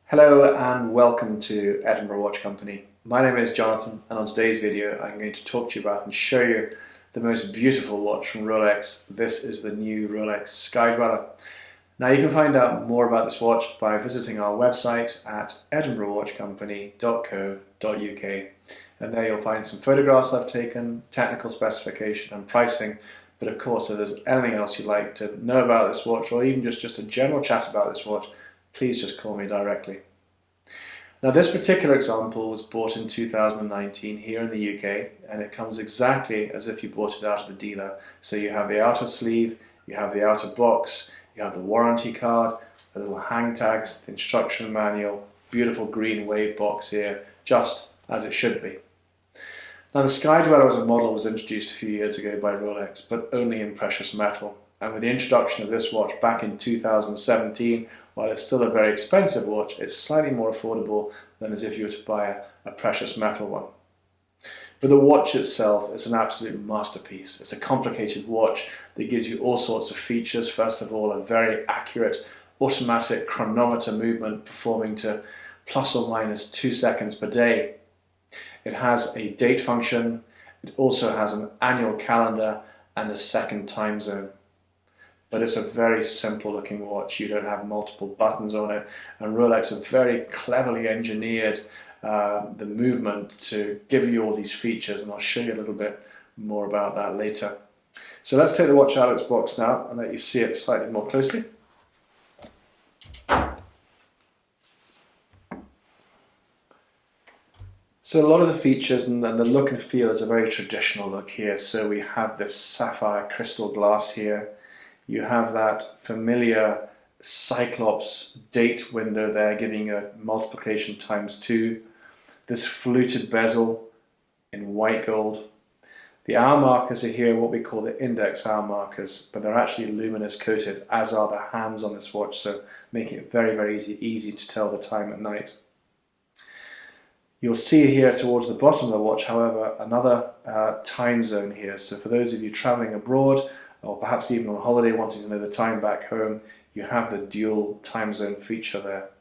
Hello and welcome to Edinburgh Watch Company. My name is Jonathan, and on today's video I'm going to talk to you about and show you the most beautiful watch from Rolex. This is the new Rolex Sky-Dweller. Now you can find out more about this watch by visiting our website at edinburghwatchcompany.co.uk, and there you'll find some photographs I've taken, technical specification and pricing. But of course, if there's anything else you'd like to know about this watch, or even just a general chat about this watch, please just call me directly. Now this particular example was bought in 2019 here in the UK, and it comes exactly as if you bought it out of the dealer. So you have the outer sleeve, you have the outer box, you have the warranty card, the little hang tags, the instruction manual, beautiful green wave box here, just as it should be. Now the Sky-Dweller as a model was introduced a few years ago by Rolex, but only in precious metal. And with the introduction of this watch back in 2017, while it's still a very expensive watch, it's slightly more affordable than as if you were to buy a precious metal one. But the watch itself is an absolute masterpiece. It's a complicated watch that gives you all sorts of features. First of all, a very accurate automatic chronometer movement performing to plus or minus 2 seconds per day. It has a date function. It also has an annual calendar and a second time zone. But it's a very simple looking watch. You don't have multiple buttons on it, and Rolex have very cleverly engineered the movement to give you all these features, and I'll show you a little bit more about that later. So let's take the watch out of its box now and let you see it slightly more closely. So a lot of the features and the look and feel is a very traditional look here. So we have this sapphire crystal glass here. You have that familiar Cyclops date window there, giving a multiplication ×2. This fluted bezel in white gold. The hour markers are here, what we call the index hour markers, but they're actually luminous coated, as are the hands on this watch, so making it very, very easy to tell the time at night. You'll see here towards the bottom of the watch, however, another time zone here. So for those of you traveling abroad, or perhaps even on holiday wanting to know the time back home, you have the dual time zone feature there.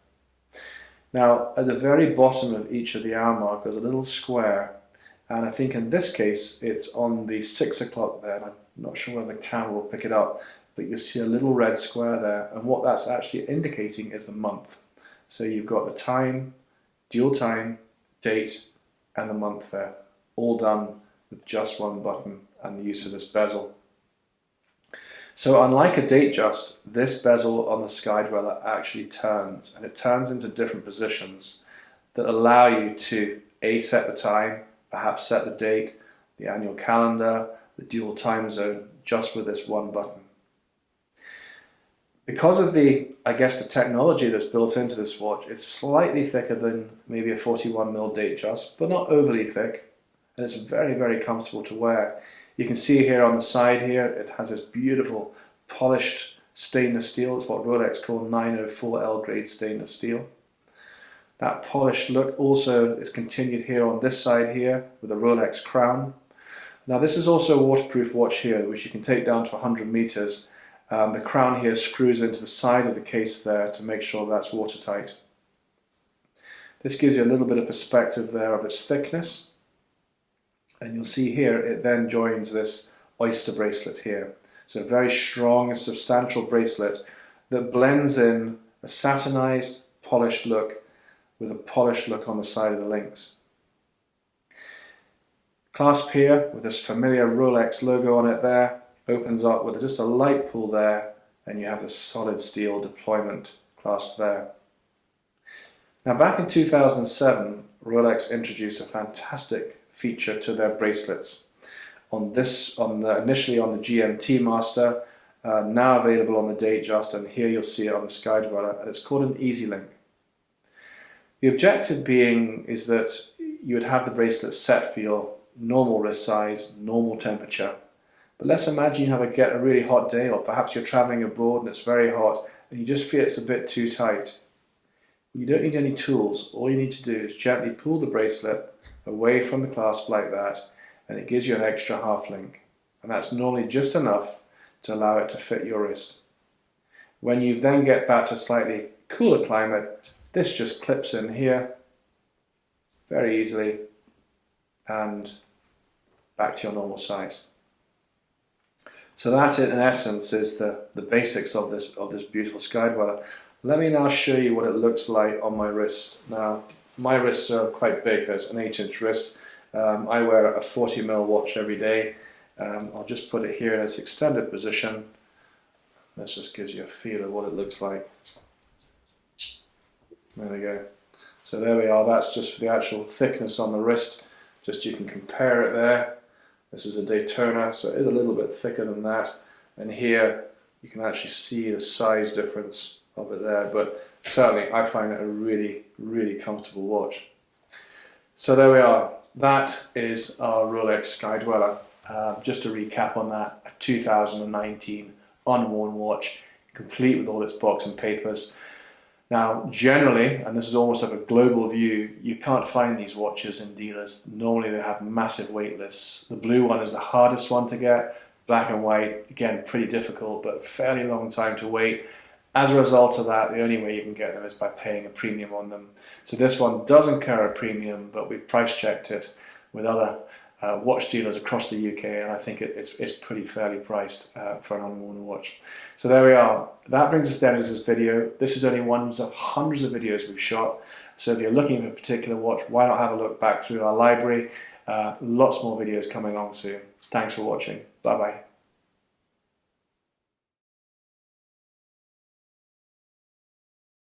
Now at the very bottom of each of the hour markers, a little square, and I think in this case it's on the 6 o'clock there, and I'm not sure whether the camera will pick it up, but you'll see a little red square there, and what that's actually indicating is the month. So you've got the time, dual time, date and the month there, all done with just one button and the use of this bezel. So unlike a date just, this bezel on the Sky-Dweller actually turns, and it turns into different positions that allow you to set the time, perhaps set the date, the annual calendar, the dual time zone, just with this one button. Because of the technology that's built into this watch, it's slightly thicker than maybe a 41mm date just, but not overly thick, and it's very, very comfortable to wear. You can see here on the side here, it has this beautiful polished stainless steel. It's what Rolex call 904L grade stainless steel. That polished look also is continued here on this side here with a Rolex crown. Now this is also a waterproof watch here, which you can take down to 100 meters. The crown here screws into the side of the case there to make sure that's watertight. This gives you a little bit of perspective there of its thickness. And you'll see here it then joins this Oyster bracelet here. So a very strong and substantial bracelet that blends in a satinized, polished look with a polished look on the side of the links. Clasp here with this familiar Rolex logo on it there opens up with just a light pull there, and you have the solid steel deployment clasp there. Now back in 2007, Rolex introduced a fantastic feature to their bracelets. Initially on the GMT Master, now available on the date just, and here you'll see it on the Sky-Dweller, and it's called an Easy Link. The objective being is that you would have the bracelet set for your normal wrist size, normal temperature. But let's imagine you get a really hot day, or perhaps you're traveling abroad and it's very hot and you just feel it's a bit too tight. You don't need any tools. All you need to do is gently pull the bracelet away from the clasp like that, and it gives you an extra half link. And that's normally just enough to allow it to fit your wrist. When you then get back to slightly cooler climate, This just clips in here very easily and back to your normal size. So that in essence is the basics of this beautiful Sky-Dweller. Let me now show you what it looks like on my wrist. Now my wrists are quite big, there's an 8-inch wrist. I wear a 40mm watch every day. I'll just put it here in its extended position. This just gives you a feel of what it looks like. There we go. So there we are, that's just for the actual thickness on the wrist. Just you can compare it there. This is a Daytona, so it is a little bit thicker than that. And here you can actually see the size difference of it there, but certainly I find it a really, really comfortable watch. So there we are. That is our Rolex Sky-Dweller. Just to recap on that, a 2019 unworn watch, complete with all its box and papers. Now generally, and this is almost like a global view, you can't find these watches in dealers. Normally they have massive wait lists. The blue one is the hardest one to get. Black and white, again, pretty difficult, but fairly long time to wait. As a result of that, the only way you can get them is by paying a premium on them. So this one does incur a premium, but we've price checked it with other watch dealers across the UK, and I think it's pretty fairly priced for an unworn watch. So there we are. That brings us to the end of this video. This is only one of hundreds of videos we've shot. So if you're looking for a particular watch, why not have a look back through our library? Lots more videos coming on soon. Thanks for watching. Bye bye.